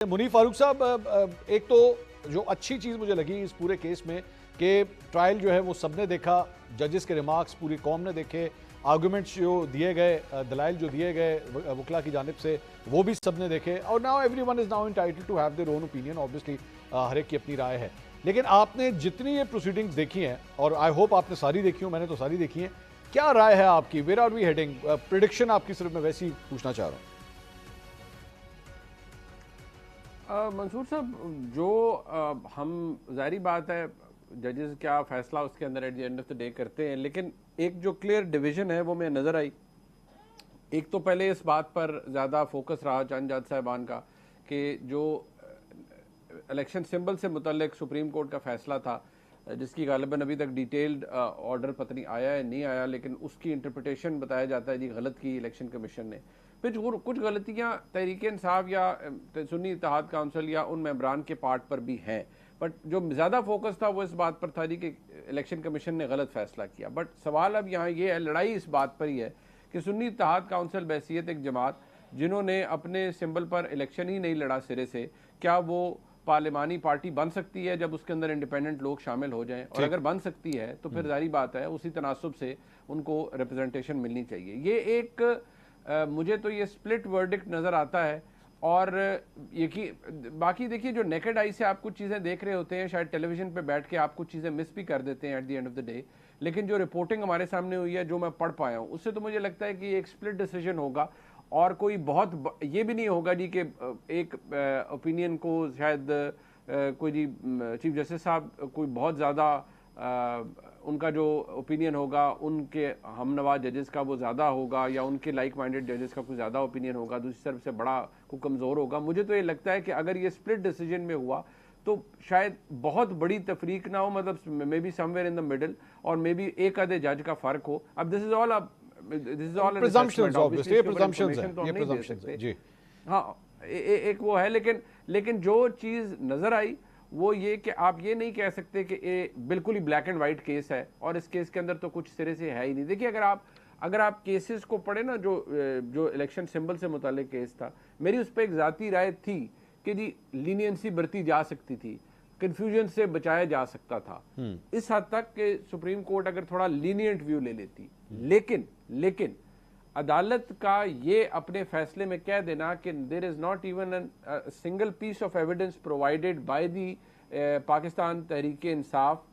मुनीर फारूक साहब, एक तो जो अच्छी चीज़ मुझे लगी इस पूरे केस में कि ट्रायल जो है वो सबने देखा, जजेस के रिमार्क्स पूरी कौम ने देखे, आर्गूमेंट्स जो दिए गए, दलाइल जो दिए गए वकला की जानिब से वो भी सबने देखे। और now everyone is now entitled to have their own opinion, obviously हर एक की अपनी राय है। लेकिन आपने जितनी ये प्रोसीडिंग्स देखी हैं, और आई होप आपने सारी देखी हो, मैंने तो सारी देखी हैं, क्या राय है आपकी? Where are we heading? Prediction आपकी सिर्फ मैं वैसे ही पूछना चाह रहा हूँ। मंसूर साहब, जो हम जाहिर बात है जजेस क्या फैसला उसके अंदर at the end of the day करते हैं, लेकिन एक जो क्लियर डिवीजन है वो मैं नज़र आई। एक तो पहले इस बात पर ज़्यादा फोकस रहा चंद जज साहबान का कि जो इलेक्शन सिंबल से मुतल्लिक सुप्रीम कोर्ट का फैसला था, जिसकी गालिबन अभी तक डिटेल्ड ऑर्डर पता नहीं आया है नहीं आया, लेकिन उसकी इंटरप्रिटेशन बताया जाता है जी गलत की इलेक्शन कमीशन ने। फिर कुछ गलतियां तहरीक इंसाफ या सुन्नी इत्तेहाद काउंसिल या उन मेंबरान के पार्ट पर भी हैं, बट जो ज़्यादा फोकस था वो इस बात पर था जी कि इलेक्शन कमीशन ने गलत फैसला किया। बट सवाल अब यहाँ ये है, लड़ाई इस बात पर ही है कि सुन्नी इत्तेहाद काउंसिल बहसीत एक जमात जिन्होंने अपने सिंबल पर इलेक्शन ही नहीं लड़ा सिरे से, क्या वो पार्लिमानी पार्टी बन सकती है जब उसके अंदर इंडिपेंडेंट लोग शामिल हो जाएं? और अगर बन सकती है तो फिर जारी बात है उसी तनासुब से उनको रिप्रेजेंटेशन मिलनी चाहिए। ये एक मुझे तो ये स्प्लिट वर्डिक्ट नज़र आता है। और बाकी देखिए, जो नेकेड आई से आप कुछ चीज़ें देख रहे होते हैं, शायद टेलीविजन पे बैठ के आप कुछ चीज़ें मिस भी कर देते हैं at the end of the day, लेकिन जो रिपोर्टिंग हमारे सामने हुई है, जो मैं पढ़ पाया हूँ, उससे तो मुझे लगता है कि एक स्प्लिट डिसीजन होगा। और कोई बहुत ये भी नहीं होगा जी कि एक ओपिनियन को शायद कोई जी चीफ जस्टिस साहब कोई बहुत ज़्यादा उनका जो ओपिनियन होगा उनके हम नवाज जजेस का वो ज़्यादा होगा, या उनके लाइक माइंडेड जजेस का कुछ ज़्यादा ओपिनियन होगा, दूसरी तरफ से बड़ा को कमज़ोर होगा। मुझे तो ये लगता है कि अगर ये स्प्लिट डिसीजन में हुआ तो शायद बहुत बड़ी तफरीक ना हो, मतलब may be somewhere in the middle, और मे बी एक आधे जज का फ़र्क हो। अब this is all presumptions, obviously, ये presumptions हैं, तो हम ये नहीं दे presumptions हैं, जी। सकते। हाँ, एक वो है, लेकिन जो चीज़ नज़र आई वो ये कि आप ये नहीं कह सकते कि ये बिल्कुल ही ब्लैक एंड वाइट केस है और इस केस के अंदर तो कुछ सिरे से है ही नहीं। देखिए, अगर आप केसेस को पढ़े ना, जो इलेक्शन सिंबल से मुतालिक केस था, मेरी उस पर एक ज़ाती राय थी कि जी लीनियंसी बरती जा सकती थी, कंफ्यूजन से बचाया जा सकता था इस हद तक कि सुप्रीम कोर्ट अगर थोड़ा लीनियंट व्यू ले लेती। लेकिन अदालत का ये अपने फैसले में कह देना कि there is not even single piece of evidence provided by the Pakistan Tehreek Insaf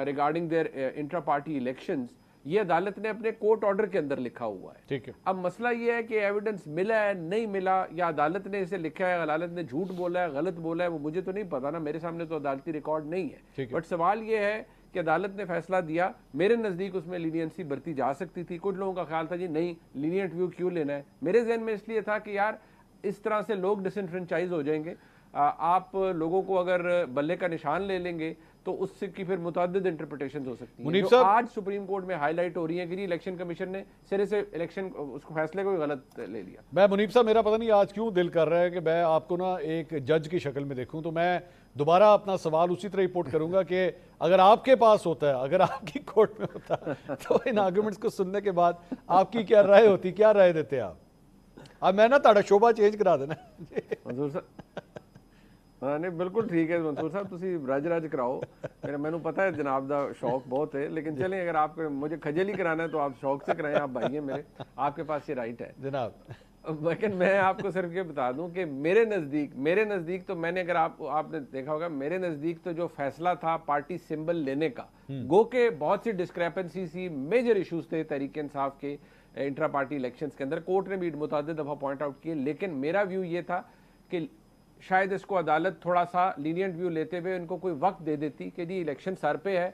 regarding their intra party elections, ये अदालत ने अपने कोर्ट ऑर्डर के अंदर लिखा हुआ है। ठीक है। अब मसला ये है कि एविडेंस मिला है नहीं मिला, या अदालत ने इसे लिखा है, अदालत ने झूठ बोला है, गलत बोला है, वो मुझे तो नहीं पता ना, मेरे सामने तो अदालती रिकॉर्ड नहीं है। बट सवाल ये है कि अदालत ने फैसला दिया, मेरे नज़दीक उसमें लीनियंसी बरती जा सकती थी। कुछ लोगों का ख्याल था जी नहीं, लीनियंट व्यू क्यों लेना है। मेरे जहन में इसलिए था कि यार इस तरह से लोग डिसइनफ्रेंचाइज हो जाएंगे। आप लोगों को अगर बल्ले का निशान ले लेंगे तो उससे की फिर मुतअद्दिद इंटरप्रिटेशंस हो सकती हैं, जो आज सुप्रीम कोर्ट में हाईलाइट हो रही है कि जी इलेक्शन कमीशन ने सिरे से इलेक्शन उसको फैसले को गलत ले लिया। मैं मुनीब साहब, मेरा पता नहीं आज क्यों दिल कर रहा है कि मैं आपको ना एक जज की शक्ल में देखूं, तो मैं दोबारा अपना सवाल उसी तरह रिपोर्ट करूंगा कि अगर आपके पास होता है, अगर आपकी कोर्ट में होता तो इन आर्गूमेंट्स को सुनने के बाद आपकी क्या राय होती, क्या राय देते आप? अब मैं ना ताड़ा शोभा चेंज करा देना। मंसूर साहब, हाँ नहीं बिल्कुल ठीक है मंसूर साहब, तुसी रज कराओ, मैनू पता है जनाब दा शौक बहुत है, लेकिन चलें अगर आप मुझे खजल ही कराना है तो आप शौक से कराएं, आप भाई हैं मेरे, आपके पास ये राइट है जनाब। लेकिन मैं आपको सिर्फ ये बता दूं कि मेरे नज़दीक तो मैंने, अगर आपने देखा होगा, मेरे नज़दीक तो जो फैसला था पार्टी सिंबल लेने का, गो के बहुत सी डिस्क्रेपेंसी सी, मेजर इश्यूज थे तहरीक इंसाफ के इंट्रा पार्टी इलेक्शंस के अंदर, कोर्ट ने भी मुतअद्दिद दफ़ा पॉइंट आउट किए, लेकिन मेरा व्यू ये था कि शायद इसको अदालत थोड़ा सा लीनियंट व्यू लेते हुए इनको कोई वक्त दे देती कि जी इलेक्शन सर पे है,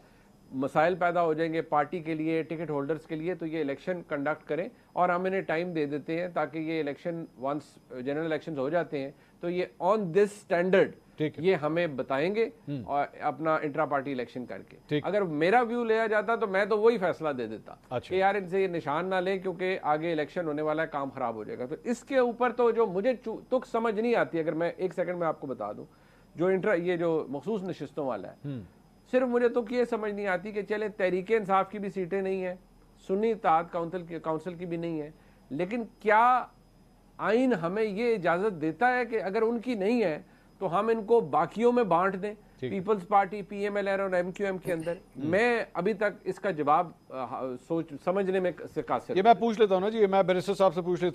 मसाइल पैदा हो जाएंगे पार्टी के लिए, टिकट होल्डर्स के लिए, तो ये इलेक्शन कंडक्ट करें और हम इन्हें टाइम दे देते हैं ताकि ये इलेक्शन वंस जनरल इलेक्शन हो जाते हैं तो ये ऑन दिस स्टैंडर्ड ये हमें बताएंगे और अपना इंट्रा पार्टी इलेक्शन करके। अगर मेरा व्यू लिया जाता तो मैं तो वही फैसला दे देता कि यार इनसे ये निशान ना लें क्योंकि आगे इलेक्शन होने वाला है, काम खराब हो जाएगा। तो इसके ऊपर तो जो मुझे तुक समझ नहीं आती, अगर मैं एक सेकंड में आपको बता दूं, जो ये जो मखसूस नशिस्तों वाला है, सिर्फ मुझे तो ये समझ नहीं आती कि चले तहरीक इंसाफ की भी सीटें नहीं है, सुन्नी इत्तेहाद काउंसिल की भी नहीं है, लेकिन क्या आइन हमें ये इजाजत देता है कि अगर उनकी नहीं है तो हम इनको बाकियों में बांट दें, पीपल्स पार्टी, पीएमएलएन और एमक्यूएम के अंदर। मैं अभी तक इसका जवाब समझने में से कासिर। ये मैं पूछ लेता हूँ ना जी, मैं बैरिस्टर साहब से पूछ लेता हूँ।